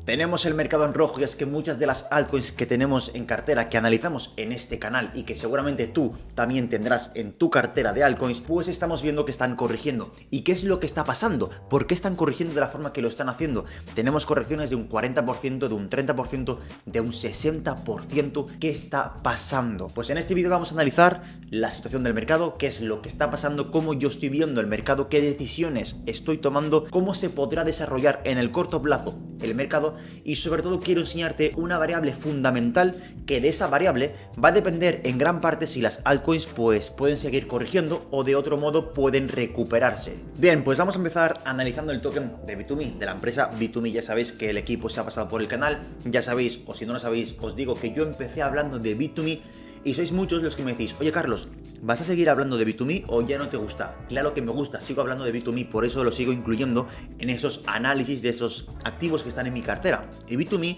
Tenemos el mercado en rojo y es que muchas de las altcoins que tenemos en cartera, que analizamos en este canal y que seguramente tú también tendrás en tu cartera de altcoins, pues estamos viendo que están corrigiendo. ¿Y qué es lo que está pasando? ¿Por qué están corrigiendo de la forma que lo están haciendo? Tenemos correcciones de un 40%, de un 30%, de un 60%. ¿Qué está pasando? Pues en este vídeo vamos a analizar la situación del mercado, qué es lo que está pasando, cómo yo estoy viendo el mercado, qué decisiones estoy tomando, cómo se podrá desarrollar en el corto plazo el mercado. Y sobre todo quiero enseñarte una variable fundamental, que de esa variable va a depender en gran parte si las altcoins pues pueden seguir corrigiendo o de otro modo pueden recuperarse. Bien, pues vamos a empezar analizando el token de Bit2Me, de la empresa Bit2Me. Ya sabéis que el equipo se ha pasado por el canal, ya sabéis, o si no lo sabéis, os digo que yo empecé hablando de Bit2Me y sois muchos los que me decís: oye Carlos, ¿vas a seguir hablando de Bit2Me o ya no te gusta? Claro que me gusta, sigo hablando de Bit2Me, por eso lo sigo incluyendo en esos análisis de esos activos que están en mi cartera. Y Bit2Me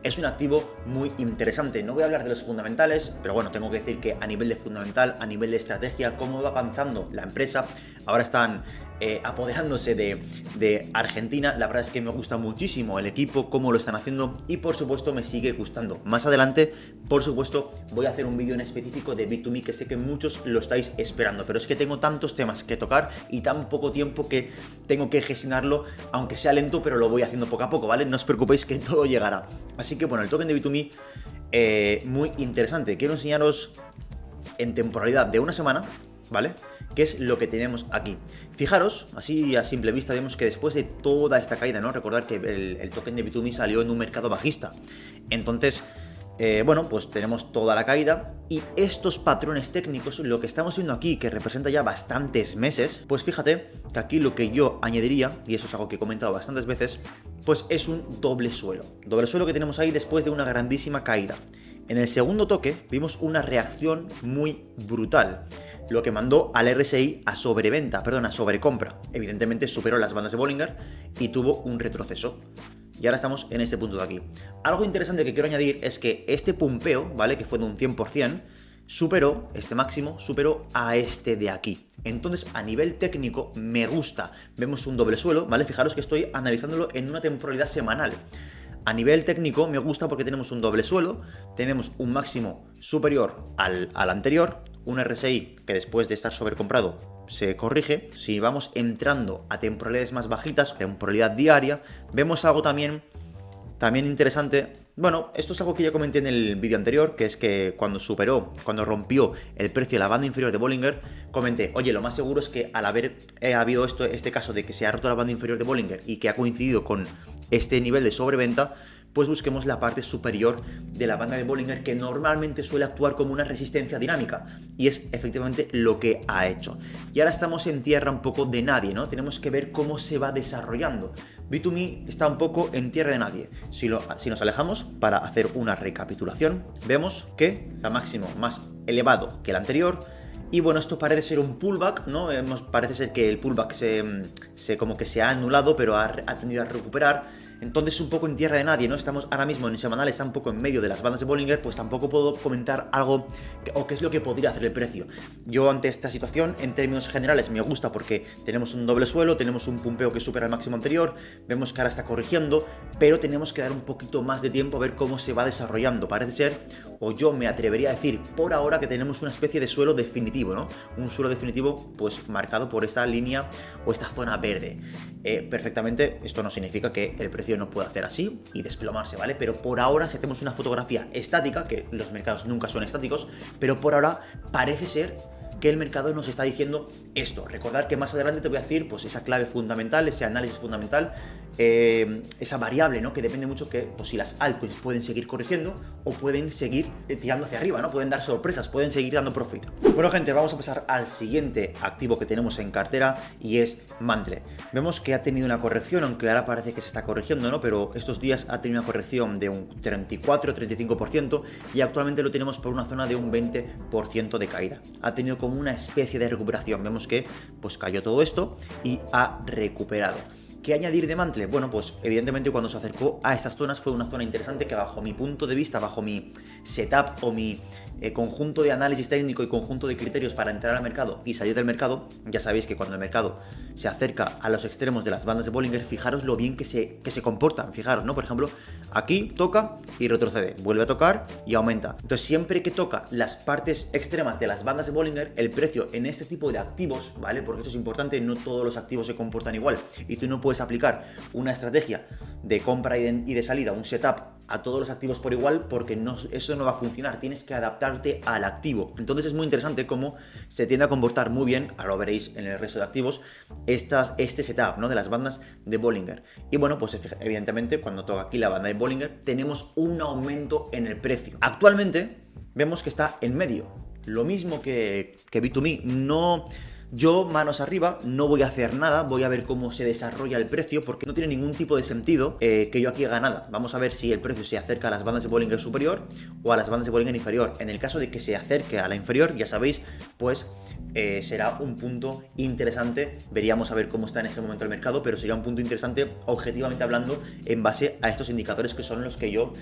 es un activo muy interesante. No voy a hablar de los fundamentales, pero bueno, tengo que decir que a nivel de fundamental, a nivel de estrategia, cómo va avanzando la empresa, ahora están apoderándose de Argentina. La verdad es que me gusta muchísimo el equipo, cómo lo están haciendo y por supuesto me sigue gustando. Más adelante, por supuesto, voy a hacer un vídeo en específico de Bit2Me, que sé que muchos lo estáis esperando, pero es que tengo tantos temas que tocar y tan poco tiempo que tengo que gestionarlo, aunque sea lento, pero lo voy haciendo poco a poco, ¿vale? No os preocupéis que todo llegará. Así que bueno, el token de Bit2Me, muy interesante. Quiero enseñaros en temporalidad de una semana, ¿vale? ¿Qué es lo que tenemos aquí? Fijaros, así a simple vista vemos que después de toda esta caída, ¿no? Recordad que el token de Bit2Me salió en un mercado bajista. Entonces, bueno, pues tenemos toda la caída y estos patrones técnicos, lo que estamos viendo aquí, que representa ya bastantes meses, pues fíjate que aquí lo que yo añadiría, y eso es algo que he comentado bastantes veces, pues es un doble suelo. Doble suelo que tenemos ahí después de una grandísima caída. En el segundo toque vimos una reacción muy brutal, lo que mandó al RSI a sobrecompra. Evidentemente superó las bandas de Bollinger y tuvo un retroceso. Y ahora estamos en este punto de aquí. Algo interesante que quiero añadir es que este pumpeo, ¿vale? Que fue de un 100%, superó, este máximo, superó a este de aquí. Entonces, a nivel técnico, me gusta. Vemos un doble suelo, ¿vale? Fijaros que estoy analizándolo en una temporalidad semanal. A nivel técnico me gusta porque tenemos un doble suelo, tenemos un máximo superior al anterior, un RSI que después de estar sobrecomprado se corrige. Si vamos entrando a temporalidades más bajitas, temporalidad diaria, vemos algo también interesante. Bueno, esto es algo que ya comenté en el vídeo anterior, que es que cuando rompió el precio de la banda inferior de Bollinger, comenté: oye, lo más seguro es que al haber habido este caso de que se ha roto la banda inferior de Bollinger y que ha coincidido con este nivel de sobreventa, pues busquemos la parte superior de la banda de Bollinger, que normalmente suele actuar como una resistencia dinámica, y es efectivamente lo que ha hecho. Y ahora estamos en tierra un poco de nadie, ¿no? Tenemos que ver cómo se va desarrollando. Bit2Me está un poco en tierra de nadie. Si nos alejamos para hacer una recapitulación, vemos que está máximo más elevado que el anterior. Y bueno, esto parece ser un pullback, ¿no? Parece ser que el pullback como que se ha anulado, pero ha tendido a recuperar. Entonces un poco en tierra de nadie, ¿no? Estamos ahora mismo en semanal, está un poco en medio de las bandas de Bollinger, pues tampoco puedo comentar algo o qué es lo que podría hacer el precio. Yo ante esta situación, en términos generales, me gusta porque tenemos un doble suelo, tenemos un pumpeo que supera el máximo anterior, vemos que ahora está corrigiendo, pero tenemos que dar un poquito más de tiempo a ver cómo se va desarrollando. Parece ser, o yo me atrevería a decir por ahora, que tenemos una especie de suelo definitivo, ¿no? Un suelo definitivo pues marcado por esta línea o esta zona verde. Perfectamente, esto no significa que el precio no pueda hacer así y desplomarse, ¿vale? Pero por ahora, si hacemos una fotografía estática, que los mercados nunca son estáticos, pero por ahora parece ser que el mercado nos está diciendo esto. Recordad que más adelante te voy a decir pues esa clave fundamental, ese análisis fundamental, esa variable, ¿no? Que depende mucho que pues, si las altcoins pueden seguir corrigiendo o pueden seguir tirando hacia arriba, ¿no? Pueden dar sorpresas, pueden seguir dando profit. Bueno, gente, vamos a pasar al siguiente activo que tenemos en cartera y es Mantle. Vemos que ha tenido una corrección, aunque ahora parece que se está corrigiendo, ¿no? Pero estos días ha tenido una corrección de un 34-35% y actualmente lo tenemos por una zona de un 20% de caída. Ha tenido como una especie de recuperación. Vemos que pues cayó todo esto y ha recuperado. ¿Qué añadir de Mantle? Bueno, pues evidentemente cuando se acercó a estas zonas fue una zona interesante que bajo mi punto de vista, bajo mi setup o mi conjunto de análisis técnico y conjunto de criterios para entrar al mercado y salir del mercado, ya sabéis que cuando el mercado se acerca a los extremos de las bandas de Bollinger, fijaros lo bien que se comportan, fijaros, ¿no? Por ejemplo, aquí toca y retrocede, vuelve a tocar y aumenta. Entonces siempre que toca las partes extremas de las bandas de Bollinger, el precio en este tipo de activos, ¿vale? Porque esto es importante, no todos los activos se comportan igual y tú no puedes aplicar una estrategia de compra y de salida, un setup a todos los activos por igual, porque eso no va a funcionar, tienes que adaptarte al activo. Entonces es muy interesante cómo se tiende a comportar muy bien, ahora lo veréis en el resto de activos, este setup, ¿no? De las bandas de Bollinger. Y bueno, pues evidentemente cuando toca aquí la banda de Bollinger tenemos un aumento en el precio. Actualmente vemos que está en medio, lo mismo que Bit2Me, no... Yo, manos arriba, no voy a hacer nada, voy a ver cómo se desarrolla el precio, porque no tiene ningún tipo de sentido que yo aquí haga nada. Vamos a ver si el precio se acerca a las bandas de Bollinger superior o a las bandas de Bollinger inferior. En el caso de que se acerque a la inferior, ya sabéis, pues será un punto interesante. Veríamos a ver cómo está en ese momento el mercado, pero sería un punto interesante objetivamente hablando en base a estos indicadores que son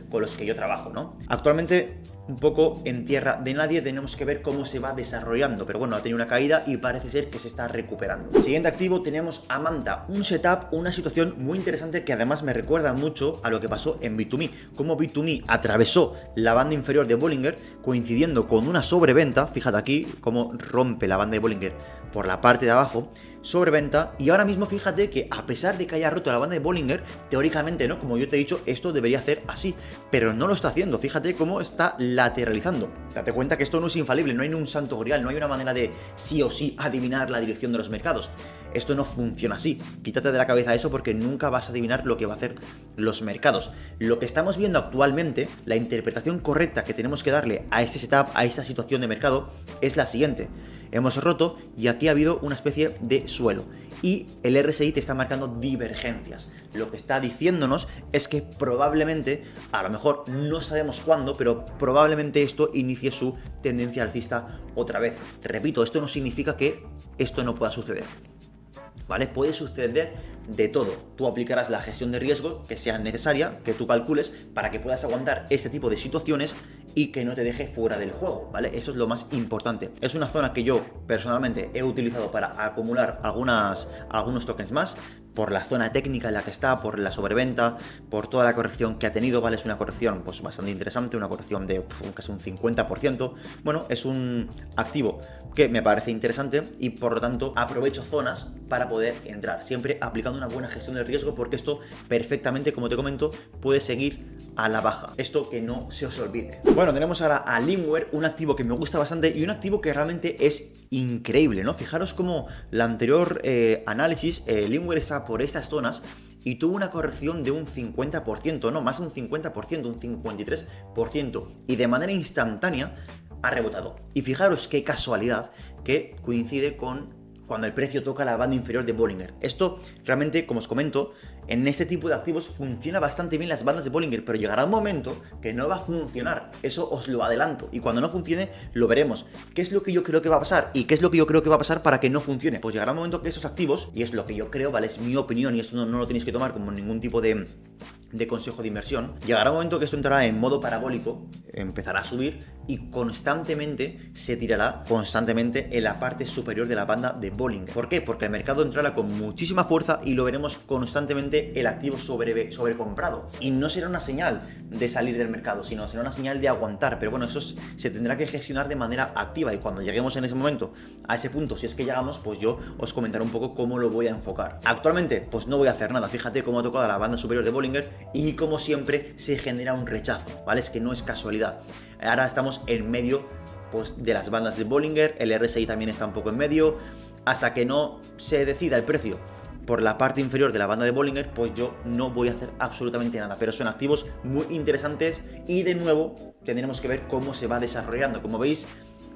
con los que yo trabajo, ¿no? Actualmente, un poco en tierra de nadie, tenemos que ver cómo se va desarrollando, pero bueno, ha tenido una caída y parece ser que se está recuperando. Siguiente activo tenemos a Manta, un setup, una situación muy interesante que además me recuerda mucho a lo que pasó en Bit2Me, como Bit2Me atravesó la banda inferior de Bollinger coincidiendo con una sobreventa, fíjate aquí cómo rompe la banda de Bollinger por la parte de abajo, sobreventa, y ahora mismo fíjate que a pesar de que haya roto la banda de Bollinger, teóricamente, ¿no? Como yo te he dicho, esto debería hacer así, pero no lo está haciendo, fíjate cómo está lateralizando. Date cuenta que esto no es infalible, no hay un santo grial, no hay una manera de sí o sí adivinar la dirección de los mercados. Esto no funciona así, quítate de la cabeza eso porque nunca vas a adivinar lo que va a hacer los mercados. Lo que estamos viendo actualmente, la interpretación correcta que tenemos que darle a este setup, a esta situación de mercado, es la siguiente. Hemos roto y aquí ha habido una especie de suelo y el RSI te está marcando divergencias. Lo que está diciéndonos es que probablemente, a lo mejor no sabemos cuándo, pero probablemente esto inicie su tendencia alcista otra vez. Repito, esto no significa que esto no pueda suceder, ¿vale? Puede suceder de todo. Tú aplicarás la gestión de riesgo que sea necesaria, que tú calcules para que puedas aguantar este tipo de situaciones y que no te deje fuera del juego, ¿vale? Eso es lo más importante. Es una zona que yo personalmente he utilizado para acumular algunos tokens más, por la zona técnica en la que está, por la sobreventa, por toda la corrección que ha tenido, ¿vale? Es una corrección pues bastante interesante, una corrección de casi un 50%. Bueno, es un activo que me parece interesante y por lo tanto aprovecho zonas para poder entrar, siempre aplicando una buena gestión del riesgo, porque esto perfectamente, como te comento, puede seguir a la baja. Esto que no se os olvide. Bueno, tenemos ahora a Limeware, un activo que me gusta bastante y un activo que realmente es increíble, ¿no? Fijaros como la anterior análisis, Limeware está por estas zonas y tuvo una corrección de un 50%, no, más de un 50%, un 53%, y de manera instantánea ha rebotado. Y fijaros qué casualidad que coincide con cuando el precio toca la banda inferior de Bollinger. Esto realmente, como os comento, en este tipo de activos funciona bastante bien las bandas de Bollinger, pero llegará un momento que no va a funcionar, eso os lo adelanto, y cuando no funcione lo veremos. ¿Qué es lo que yo creo que va a pasar? ¿Y qué es lo que yo creo que va a pasar para que no funcione? Pues llegará un momento que estos activos, y es lo que yo creo, ¿vale? Es mi opinión y esto no lo tenéis que tomar como ningún tipo de consejo de inversión, llegará un momento que esto entrará en modo parabólico, empezará a subir y constantemente se tirará constantemente en la parte superior de la banda de Bollinger. ¿Por qué? Porque el mercado entrará con muchísima fuerza y lo veremos constantemente el activo sobrecomprado. Y no será una señal de salir del mercado, sino será una señal de aguantar. Pero bueno, eso se tendrá que gestionar de manera activa y cuando lleguemos en ese momento, a ese punto, si es que llegamos, pues yo os comentaré un poco cómo lo voy a enfocar. Actualmente, pues no voy a hacer nada. Fíjate cómo ha tocado la banda superior de Bollinger y como siempre se genera un rechazo, ¿vale? Es que no es casualidad. Ahora estamos en medio pues, de las bandas de Bollinger, el RSI también está un poco en medio, hasta que no se decida el precio por la parte inferior de la banda de Bollinger, pues yo no voy a hacer absolutamente nada, pero son activos muy interesantes y de nuevo tendremos que ver cómo se va desarrollando. Como veis,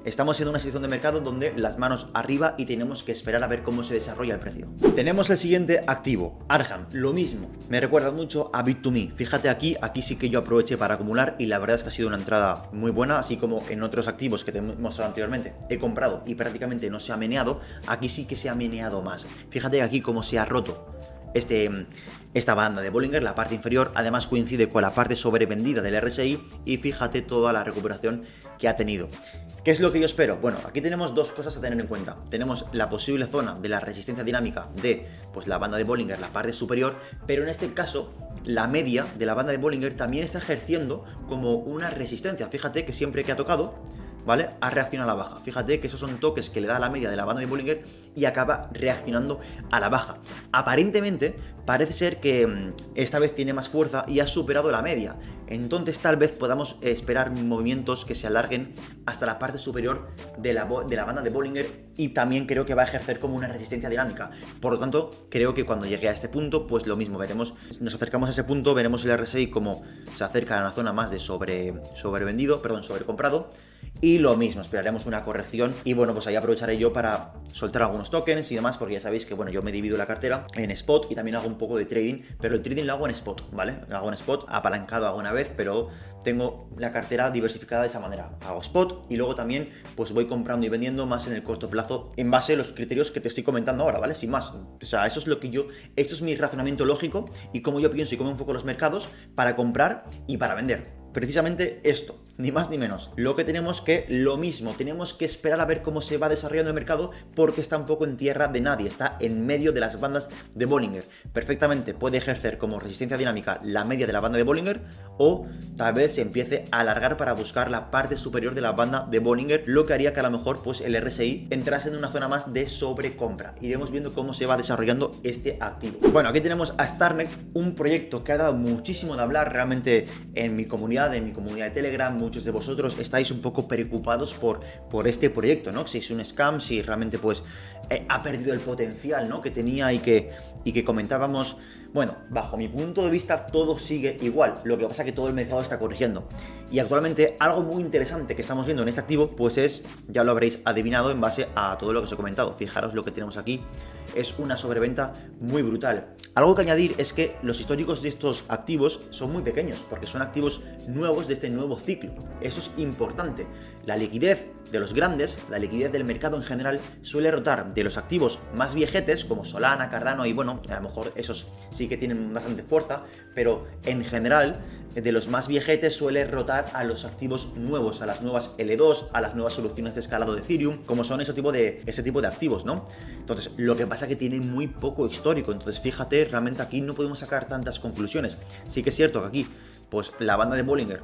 estamos en una situación de mercado donde las manos arriba y tenemos que esperar a ver cómo se desarrolla el precio. Tenemos el siguiente activo, Arham, lo mismo, me recuerda mucho a Bit2Me. Fíjate aquí sí que yo aproveché para acumular y la verdad es que ha sido una entrada muy buena, así como en otros activos que te he mostrado anteriormente he comprado y prácticamente no se ha meneado, aquí sí que se ha meneado más. Fíjate aquí cómo se ha roto esta banda de Bollinger, la parte inferior, además coincide con la parte sobrevendida del RSI y fíjate toda la recuperación que ha tenido. ¿Qué es lo que yo espero? Bueno, aquí tenemos dos cosas a tener en cuenta. Tenemos la posible zona de la resistencia dinámica de pues, la banda de Bollinger, la parte superior, pero en este caso la media de la banda de Bollinger también está ejerciendo como una resistencia. Fíjate que siempre que ha tocado, ¿vale? Ha reaccionado a la baja. Fíjate que esos son toques que le da a la media de la banda de Bollinger y acaba reaccionando a la baja. Aparentemente, parece ser que esta vez tiene más fuerza y ha superado la media. Entonces tal vez podamos esperar movimientos que se alarguen hasta la parte superior de la banda de Bollinger y también creo que va a ejercer como una resistencia dinámica. Por lo tanto, creo que cuando llegue a este punto, pues lo mismo, veremos, nos acercamos a ese punto, veremos el RSI como se acerca a una zona más de sobrecomprado. Y lo mismo, esperaremos una corrección y bueno, pues ahí aprovecharé yo para soltar algunos tokens y demás, porque ya sabéis que bueno, yo me divido la cartera en spot y también hago un poco de trading, pero el trading lo hago en spot, ¿vale? Lo hago en spot, apalancado alguna vez, pero tengo la cartera diversificada de esa manera. Hago spot y luego también pues voy comprando y vendiendo más en el corto plazo en base a los criterios que te estoy comentando ahora, ¿vale? Sin más. O sea, eso es lo que esto es mi razonamiento lógico y cómo yo pienso y cómo enfoco los mercados para comprar y para vender. Precisamente esto, ni más ni menos. Lo que tenemos que, lo mismo, tenemos que esperar a ver cómo se va desarrollando el mercado porque está un poco en tierra de nadie, está en medio de las bandas de Bollinger. Perfectamente puede ejercer como resistencia dinámica la media de la banda de Bollinger o tal vez se empiece a alargar para buscar la parte superior de la banda de Bollinger, lo que haría que a lo mejor pues el RSI entrase en una zona más de sobrecompra. Iremos viendo cómo se va desarrollando este activo. Bueno, aquí tenemos a Starknet, un proyecto que ha dado muchísimo de hablar realmente en mi comunidad de Telegram. Muchos de vosotros estáis un poco preocupados por este proyecto, ¿no? Si es un scam, si realmente pues ha perdido el potencial, ¿no? que tenía y que comentábamos. Bueno, bajo mi punto de vista todo sigue igual, lo que pasa es que todo el mercado está corrigiendo. Y actualmente algo muy interesante que estamos viendo en este activo pues es, ya lo habréis adivinado en base a todo lo que os he comentado. Fijaros lo que tenemos aquí, es una sobreventa muy brutal. Algo que añadir es que los históricos de estos activos son muy pequeños porque son activos nuevos de este nuevo ciclo. Eso es importante. La liquidez de los grandes, la liquidez del mercado en general suele rotar de los activos más viejetes como Solana, Cardano y bueno, a lo mejor esos sí que tienen bastante fuerza, pero en general de los más viejetes suele rotar a los activos nuevos, a las nuevas L2, a las nuevas soluciones de escalado de Ethereum, como son ese tipo de activos, ¿no? Entonces, lo que pasa es que tiene muy poco histórico, entonces fíjate, realmente aquí no podemos sacar tantas conclusiones. Sí que es cierto que aquí, pues la banda de Bollinger,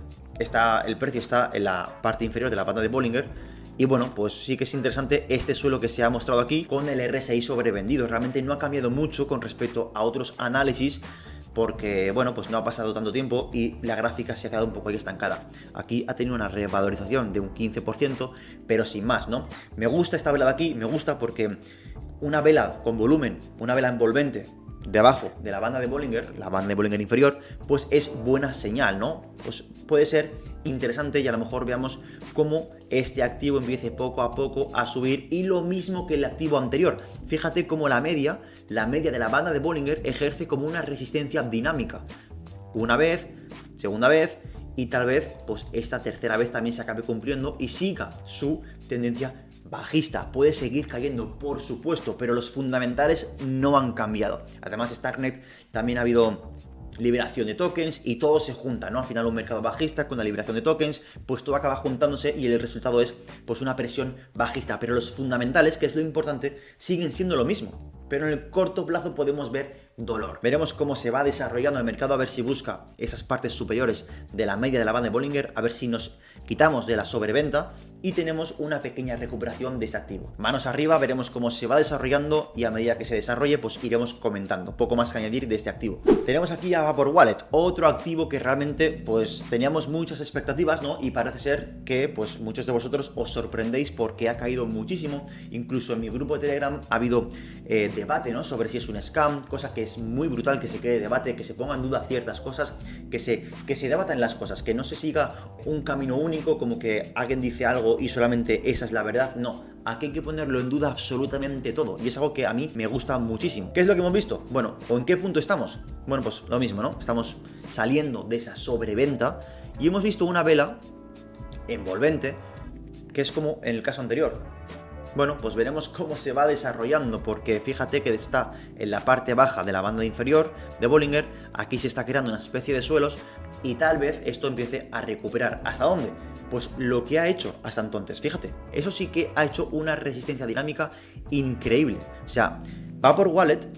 el precio está en la parte inferior de la banda de Bollinger, y bueno, pues sí que es interesante este suelo que se ha mostrado aquí con el RSI sobrevendido. Realmente no ha cambiado mucho con respecto a otros análisis porque, bueno, pues no ha pasado tanto tiempo y la gráfica se ha quedado un poco ahí estancada. Aquí ha tenido una revalorización de un 15%, pero sin más, ¿no? Me gusta esta vela de aquí, me gusta porque una vela con volumen, una vela envolvente debajo de la banda de Bollinger, la banda de Bollinger inferior, pues es buena señal, ¿no? Pues puede ser interesante y a lo mejor veamos cómo este activo empiece poco a poco a subir y lo mismo que el activo anterior. Fíjate cómo la media de la banda de Bollinger ejerce como una resistencia dinámica. Una vez, segunda vez y tal vez pues esta tercera vez también se acabe cumpliendo y siga su tendencia bajista. Puede seguir cayendo, por supuesto, pero los fundamentales no han cambiado. Además, Starknet también ha habido liberación de tokens y todo se junta, ¿no? Al final un mercado bajista con la liberación de tokens, pues todo acaba juntándose y el resultado es pues una presión bajista, pero los fundamentales, que es lo importante, siguen siendo lo mismo. Pero en el corto plazo podemos ver dolor. Veremos cómo se va desarrollando el mercado, a ver si busca esas partes superiores de la media de la banda de Bollinger, a ver si nos quitamos de la sobreventa y tenemos una pequeña recuperación de este activo. Manos arriba, veremos cómo se va desarrollando y a medida que se desarrolle, pues iremos comentando. Poco más que añadir de este activo. Tenemos aquí a Vapor Wallet, otro activo que realmente pues teníamos muchas expectativas, ¿no? Y parece ser que pues muchos de vosotros os sorprendéis porque ha caído muchísimo. Incluso en mi grupo de Telegram ha habido debate, ¿no? Sobre si es un scam, cosa que es muy brutal que se quede debate, que se ponga en duda ciertas cosas, que se debatan las cosas, que no se siga un camino único como que alguien dice algo y solamente esa es la verdad. No, aquí hay que ponerlo en duda absolutamente todo y es algo que a mí me gusta muchísimo. ¿Qué es lo que hemos visto? Bueno, ¿o en qué punto estamos? Bueno, pues lo mismo, ¿no? Estamos saliendo de esa sobreventa y hemos visto una vela envolvente que es como en el caso anterior. Bueno, pues veremos cómo se va desarrollando, porque fíjate que está en la parte baja de la banda inferior de Bollinger, aquí se está creando una especie de suelos y tal vez esto empiece a recuperar. ¿Hasta dónde? Pues lo que ha hecho hasta entonces, fíjate, eso sí que ha hecho una resistencia dinámica increíble. O sea, Vapor Wallet,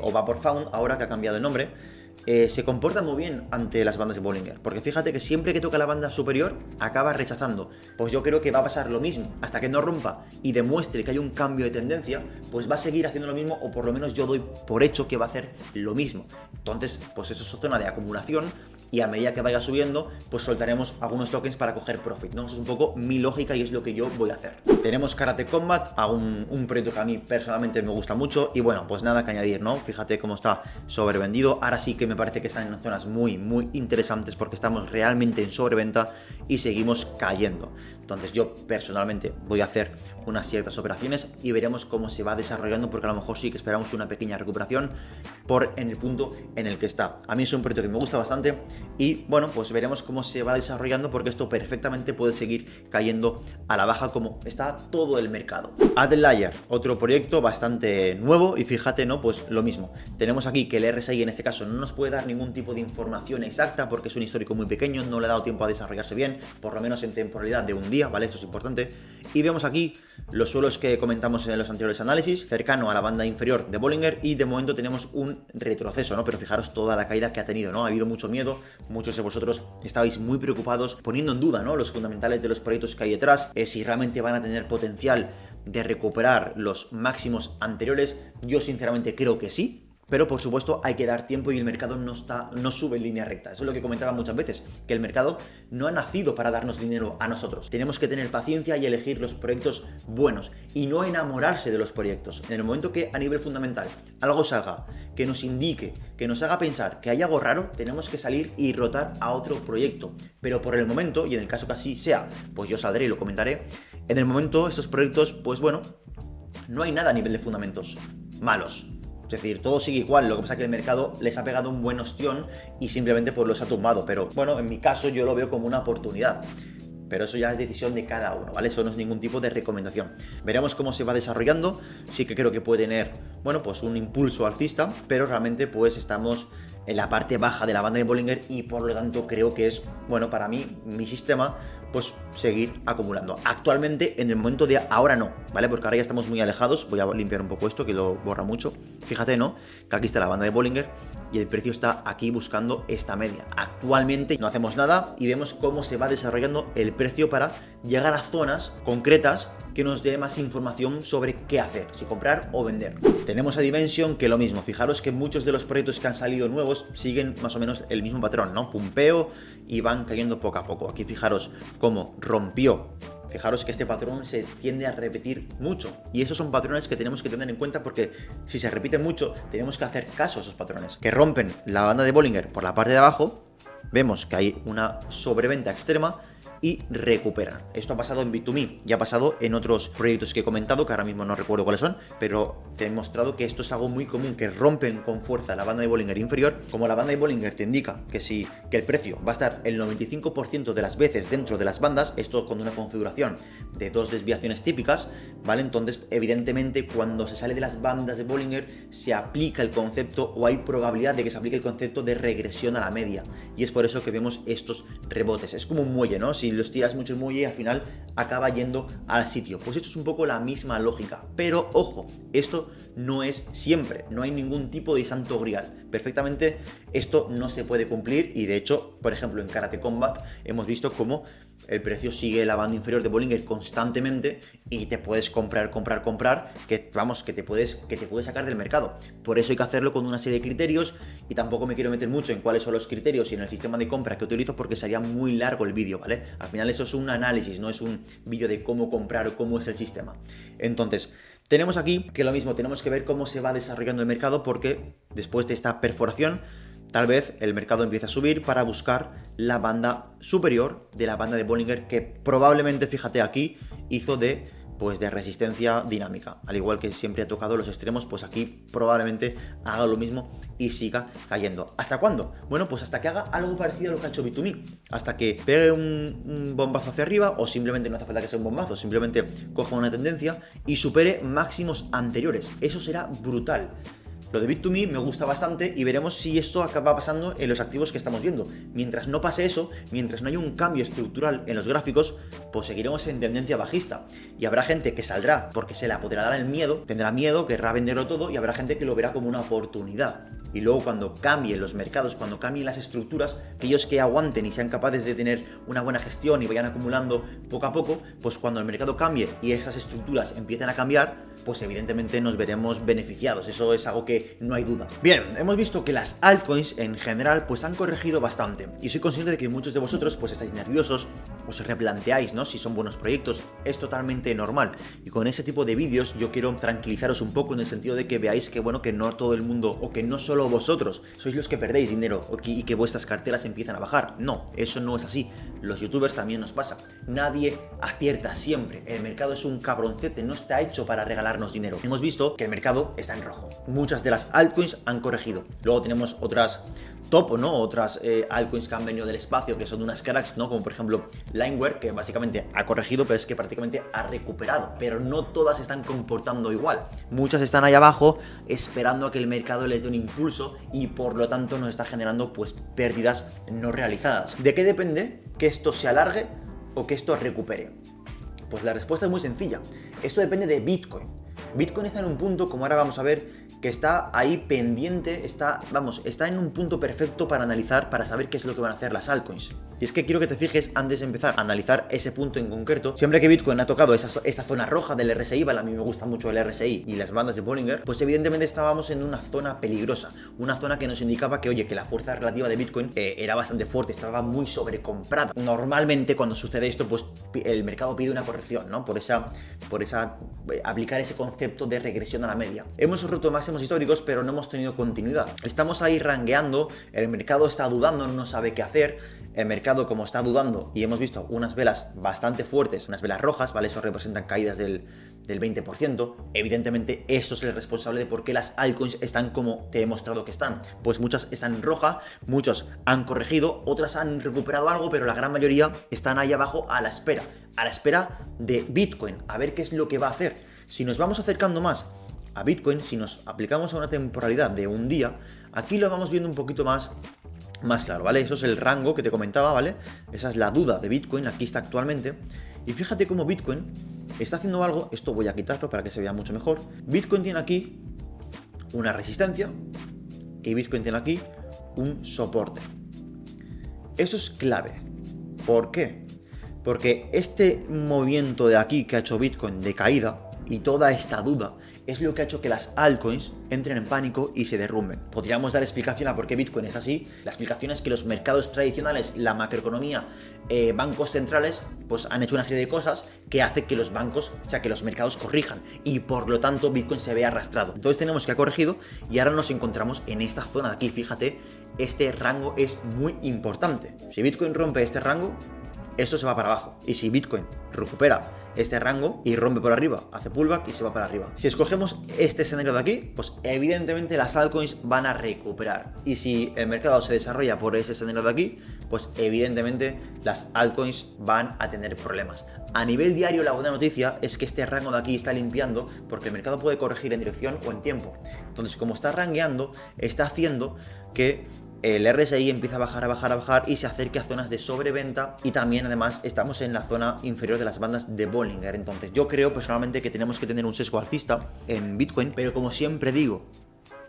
o Vapor Found, ahora que ha cambiado el nombre, se comporta muy bien ante las bandas de Bollinger, porque fíjate que siempre que toca la banda superior acaba rechazando. Pues yo creo que va a pasar lo mismo, hasta que no rompa y demuestre que hay un cambio de tendencia, pues va a seguir haciendo lo mismo, o por lo menos yo doy por hecho que va a hacer lo mismo. Entonces, pues eso es zona de acumulación, y a medida que vaya subiendo, pues soltaremos algunos tokens para coger profit, ¿no? Eso es un poco mi lógica y es lo que yo voy a hacer. Tenemos Karate Combat, a un proyecto que a mí personalmente me gusta mucho, y bueno, pues nada que añadir, ¿no? Fíjate cómo está sobrevendido. Ahora sí que me parece que están en zonas muy interesantes, porque estamos realmente en sobreventa y seguimos cayendo. Entonces yo personalmente voy a hacer unas ciertas operaciones y veremos cómo se va desarrollando, porque a lo mejor sí que esperamos una pequeña recuperación en el punto en el que está. A mí es un proyecto que me gusta bastante y bueno, pues veremos cómo se va desarrollando, porque esto perfectamente puede seguir cayendo a la baja como está todo el mercado. Adelayer, otro proyecto bastante nuevo, y fíjate, ¿no? Pues lo mismo. Tenemos aquí que el RSI en este caso no nos puede dar ningún tipo de información exacta, porque es un histórico muy pequeño, no le ha dado tiempo a desarrollarse bien, por lo menos en temporalidad de un día, ¿vale? Esto es importante. Y vemos aquí los suelos que comentamos en los anteriores análisis, cercano a la banda inferior de Bollinger, y de momento tenemos un retroceso, ¿no? Pero fijaros toda la caída que ha tenido, ¿no? Ha habido mucho miedo, muchos de vosotros estabais muy preocupados, poniendo en duda, ¿no? Los fundamentales de los proyectos que hay detrás, si realmente van a tener potencial de recuperar los máximos anteriores. Yo sinceramente creo que sí, pero por supuesto hay que dar tiempo y el mercado no sube en línea recta. Eso es lo que comentaba muchas veces, que el mercado no ha nacido para darnos dinero a nosotros. Tenemos que tener paciencia y elegir los proyectos buenos y no enamorarse de los proyectos. En el momento que a nivel fundamental algo salga, que nos indique, que nos haga pensar que hay algo raro, tenemos que salir y rotar a otro proyecto. Pero por el momento, y en el caso que así sea, pues yo saldré y lo comentaré, en el momento estos proyectos, pues bueno, no hay nada a nivel de fundamentos malos. Es decir, todo sigue igual, lo que pasa es que el mercado les ha pegado un buen ostión y simplemente pues los ha tumbado. Pero bueno, en mi caso yo lo veo como una oportunidad. Pero eso ya es decisión de cada uno, ¿vale? Eso no es ningún tipo de recomendación. Veremos cómo se va desarrollando. Sí que creo que puede tener, bueno, pues un impulso alcista, pero realmente pues estamos en la parte baja de la banda de Bollinger y por lo tanto creo que es, bueno, para mí, mi sistema, pues seguir acumulando. Actualmente, en el momento de ahora no, ¿vale? Porque ahora ya estamos muy alejados. Voy a limpiar un poco esto, que lo borra mucho. Fíjate, ¿no? Que aquí está la banda de Bollinger y el precio está aquí buscando esta media. Actualmente no hacemos nada y vemos cómo se va desarrollando el precio para llegar a zonas concretas que nos dé más información sobre qué hacer, si comprar o vender. Tenemos a Dimension, que lo mismo. Fijaros que muchos de los proyectos que han salido nuevos siguen más o menos el mismo patrón, ¿no? Pumpeo y van cayendo poco a poco. Aquí fijaros cómo rompió. Fijaros que este patrón se tiende a repetir mucho y esos son patrones que tenemos que tener en cuenta, porque si se repiten mucho tenemos que hacer caso a esos patrones que rompen la banda de Bollinger por la parte de abajo. Vemos que hay una sobreventa extrema y recuperan. Esto ha pasado en Bit2Me y ha pasado en otros proyectos que he comentado, que ahora mismo no recuerdo cuáles son, pero te he mostrado que esto es algo muy común, que rompen con fuerza la banda de Bollinger inferior. Como la banda de Bollinger te indica que el precio va a estar el 95% de las veces dentro de las bandas, esto con una configuración de 2 desviaciones típicas, ¿vale? Entonces, evidentemente, cuando se sale de las bandas de Bollinger, se aplica el concepto, o hay probabilidad de que se aplique el concepto de regresión a la media, y es por eso que vemos estos rebotes. Es como un muelle, ¿no? Si los tiras mucho el muelle, al final acaba yendo al sitio. Pues esto es un poco la misma lógica, pero ojo, esto no es siempre, no hay ningún tipo de santo grial. Perfectamente esto no se puede cumplir, y de hecho, por ejemplo, en Karate Combat hemos visto cómo el precio sigue la banda inferior de Bollinger constantemente y te puedes comprar, que vamos, que te puedes sacar del mercado. Por eso hay que hacerlo con una serie de criterios, y tampoco me quiero meter mucho en cuáles son los criterios y en el sistema de compra que utilizo, porque sería muy largo el vídeo, ¿vale? Al final eso es un análisis, no es un vídeo de cómo comprar o cómo es el sistema. Entonces, tenemos aquí que lo mismo, tenemos que ver cómo se va desarrollando el mercado, porque después de esta perforación tal vez el mercado empiece a subir para buscar la banda superior de la banda de Bollinger, que probablemente, fíjate aquí, hizo de pues de resistencia dinámica. Al igual que siempre ha tocado los extremos, pues aquí probablemente haga lo mismo y siga cayendo. ¿Hasta cuándo? Bueno, pues hasta que haga algo parecido a lo que ha hecho Bit2Me. Hasta que pegue un bombazo hacia arriba, o simplemente no hace falta que sea un bombazo, simplemente coja una tendencia y supere máximos anteriores. Eso será brutal. Lo de Bit2Me me gusta bastante y veremos si esto acaba pasando en los activos que estamos viendo. Mientras no pase eso, mientras no haya un cambio estructural en los gráficos, pues seguiremos en tendencia bajista. Y habrá gente que saldrá porque se le apoderará el miedo, tendrá miedo, querrá venderlo todo, y habrá gente que lo verá como una oportunidad. Y luego cuando cambien los mercados, cuando cambien las estructuras, aquellos que aguanten y sean capaces de tener una buena gestión y vayan acumulando poco a poco, pues cuando el mercado cambie y esas estructuras empiecen a cambiar, pues evidentemente nos veremos beneficiados. Eso es algo que no hay duda. Bien, hemos visto que las altcoins en general pues han corregido bastante, y soy consciente de que muchos de vosotros pues estáis nerviosos, os replanteáis, ¿no?, si son buenos proyectos. Es totalmente normal, y con ese tipo de vídeos yo quiero tranquilizaros un poco en el sentido de que veáis que bueno, que no todo el mundo, o que no solo vosotros sois los que perdéis dinero y que vuestras carteras empiezan a bajar. No, eso no es así. Los youtubers también nos pasa. Nadie acierta siempre. El mercado es un cabroncete, no está hecho para regalarnos dinero. Hemos visto que el mercado está en rojo. Muchas de las altcoins han corregido. Luego tenemos otras top, ¿no?, otras altcoins que han venido del espacio, que son unas cracks, ¿no?, como por ejemplo Lineware, que básicamente ha corregido, pero es que prácticamente ha recuperado. Pero no todas se están comportando igual. Muchas están ahí abajo esperando a que el mercado les dé un impulso, y por lo tanto nos está generando pues pérdidas no realizadas. ¿De qué depende que esto se alargue o que esto recupere? Pues la respuesta es muy sencilla. Esto depende de Bitcoin. Bitcoin está en un punto, como ahora vamos a ver, que está ahí pendiente, está en un punto perfecto para analizar, para saber qué es lo que van a hacer las altcoins. Y es que quiero que te fijes, antes de empezar a analizar ese punto en concreto, siempre que Bitcoin ha tocado esta zona roja del RSI, ¿vale? A mí me gusta mucho el RSI y las bandas de Bollinger, pues evidentemente estábamos en una zona peligrosa, una zona que nos indicaba que, oye, que la fuerza relativa de Bitcoin era bastante fuerte, estaba muy sobrecomprada. Normalmente cuando sucede esto, pues el mercado pide una corrección, ¿no? Por aplicar ese concepto de regresión a la media. Hemos roto máximos históricos, pero no hemos tenido continuidad. Estamos ahí rangueando, el mercado está dudando, no sabe qué hacer. El mercado, como está dudando, y hemos visto unas velas bastante fuertes, unas velas rojas, ¿vale? Eso representan caídas del 20%. Evidentemente, esto es el responsable de por qué las altcoins están como te he mostrado que están. Pues muchas están en roja, muchos han corregido, otras han recuperado algo, pero la gran mayoría están ahí abajo a la espera de Bitcoin, a ver qué es lo que va a hacer. Si nos vamos acercando más a Bitcoin, si nos aplicamos a una temporalidad de un día, aquí lo vamos viendo un poquito más claro, ¿vale? Eso es el rango que te comentaba, ¿vale? Esa es la duda de Bitcoin, aquí está actualmente. Y fíjate cómo Bitcoin está haciendo algo, esto voy a quitarlo para que se vea mucho mejor. Bitcoin tiene aquí una resistencia y Bitcoin tiene aquí un soporte. Eso es clave. ¿Por qué? Porque este movimiento de aquí que ha hecho Bitcoin de caída y toda esta duda es lo que ha hecho que las altcoins entren en pánico y se derrumben. Podríamos dar explicación a por qué Bitcoin es así. La explicación es que los mercados tradicionales, la macroeconomía, bancos centrales, pues han hecho una serie de cosas que hace que los bancos, o sea, que los mercados corrijan, y por lo tanto Bitcoin se ve arrastrado. Entonces tenemos que ha corregido y ahora nos encontramos en esta zona de aquí. Fíjate, este rango es muy importante. Si Bitcoin rompe este rango, esto se va para abajo. Y si Bitcoin recupera este rango y rompe por arriba, hace pullback y se va para arriba. Si escogemos este escenario de aquí, pues evidentemente las altcoins van a recuperar. Y si el mercado se desarrolla por ese escenario de aquí, pues evidentemente las altcoins van a tener problemas. A nivel diario, la buena noticia es que este rango de aquí está limpiando, porque el mercado puede corregir en dirección o en tiempo. Entonces, como está rangueando, está haciendo que el RSI empieza a bajar y se acerque a zonas de sobreventa, y también además estamos en la zona inferior de las bandas de Bollinger. Entonces yo creo personalmente que tenemos que tener un sesgo alcista en Bitcoin, pero como siempre digo,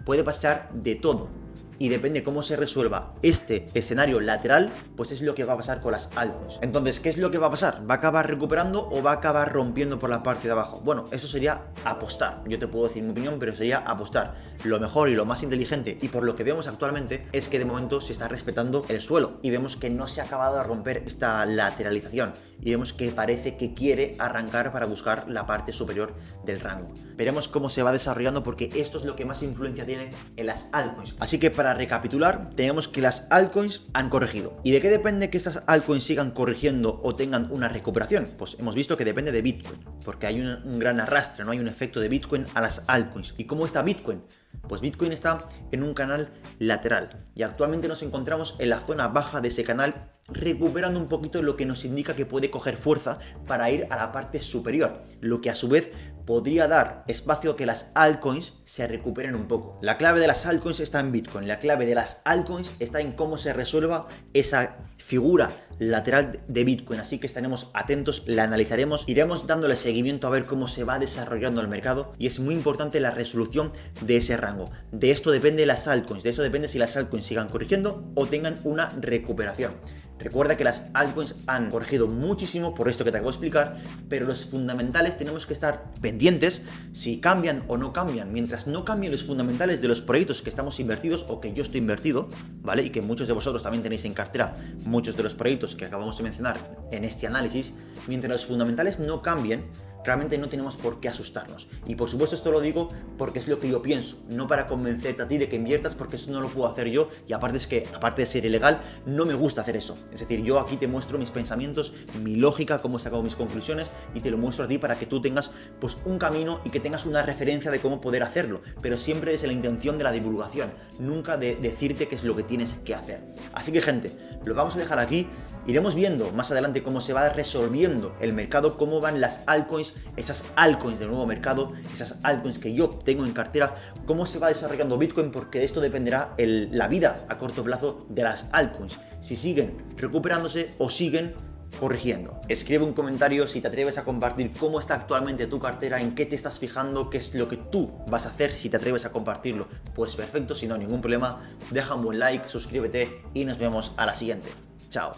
puede pasar de todo. Y depende cómo se resuelva este escenario lateral, pues es lo que va a pasar con las altcoins. Entonces, ¿qué es lo que va a pasar? ¿Va a acabar recuperando o va a acabar rompiendo por la parte de abajo? Bueno, eso sería apostar. Yo te puedo decir mi opinión, pero sería apostar. Lo mejor y lo más inteligente, y por lo que vemos actualmente, es que de momento se está respetando el suelo y vemos que no se ha acabado de romper esta lateralización, y vemos que parece que quiere arrancar para buscar la parte superior del rango. Veremos cómo se va desarrollando, porque esto es lo que más influencia tiene en las altcoins. Así que para para recapitular, tenemos que las altcoins han corregido. ¿Y de qué depende que estas altcoins sigan corrigiendo o tengan una recuperación? Pues hemos visto que depende de Bitcoin, porque hay un gran arrastre, ¿no? Hay un efecto de Bitcoin a las altcoins. ¿Y cómo está Bitcoin? Pues Bitcoin está en un canal lateral y actualmente nos encontramos en la zona baja de ese canal, recuperando un poquito, lo que nos indica que puede coger fuerza para ir a la parte superior, lo que a su vez podría dar espacio a que las altcoins se recuperen un poco. La clave de las altcoins está en Bitcoin, la clave de las altcoins está en cómo se resuelva esa figura lateral de Bitcoin, así que estaremos atentos, la analizaremos, iremos dándole seguimiento a ver cómo se va desarrollando el mercado y es muy importante la resolución de ese rango. De esto depende las altcoins, de eso depende si las altcoins sigan corrigiendo o tengan una recuperación. Recuerda que las altcoins han corregido muchísimo por esto que te acabo de explicar, pero los fundamentales tenemos que estar pendientes si cambian o no cambian. Mientras no cambien los fundamentales de los proyectos que estamos invertidos o que yo estoy invertido, ¿vale? Y que muchos de vosotros también tenéis en cartera muchos de los proyectos que acabamos de mencionar en este análisis, mientras los fundamentales no cambien, realmente no tenemos por qué asustarnos. Y por supuesto esto lo digo porque es lo que yo pienso, no para convencerte a ti de que inviertas, porque eso no lo puedo hacer yo y aparte es que, aparte de ser ilegal, no me gusta hacer eso. Es decir, yo aquí te muestro mis pensamientos, mi lógica, cómo he sacado mis conclusiones y te lo muestro a ti para que tú tengas pues un camino y que tengas una referencia de cómo poder hacerlo, pero siempre desde la intención de la divulgación, nunca de decirte qué es lo que tienes que hacer. Así que gente, lo vamos a dejar aquí, iremos viendo más adelante cómo se va resolviendo el mercado, cómo van las altcoins, esas altcoins del nuevo mercado, esas altcoins que yo tengo en cartera, cómo se va desarrollando Bitcoin, porque de esto dependerá la vida a corto plazo de las altcoins, si siguen recuperándose o siguen corrigiendo. Escribe un comentario si te atreves a compartir cómo está actualmente tu cartera, en qué te estás fijando, qué es lo que tú vas a hacer. Si te atreves a compartirlo, pues perfecto, si no, ningún problema, deja un buen like, suscríbete y nos vemos a la siguiente. Chao.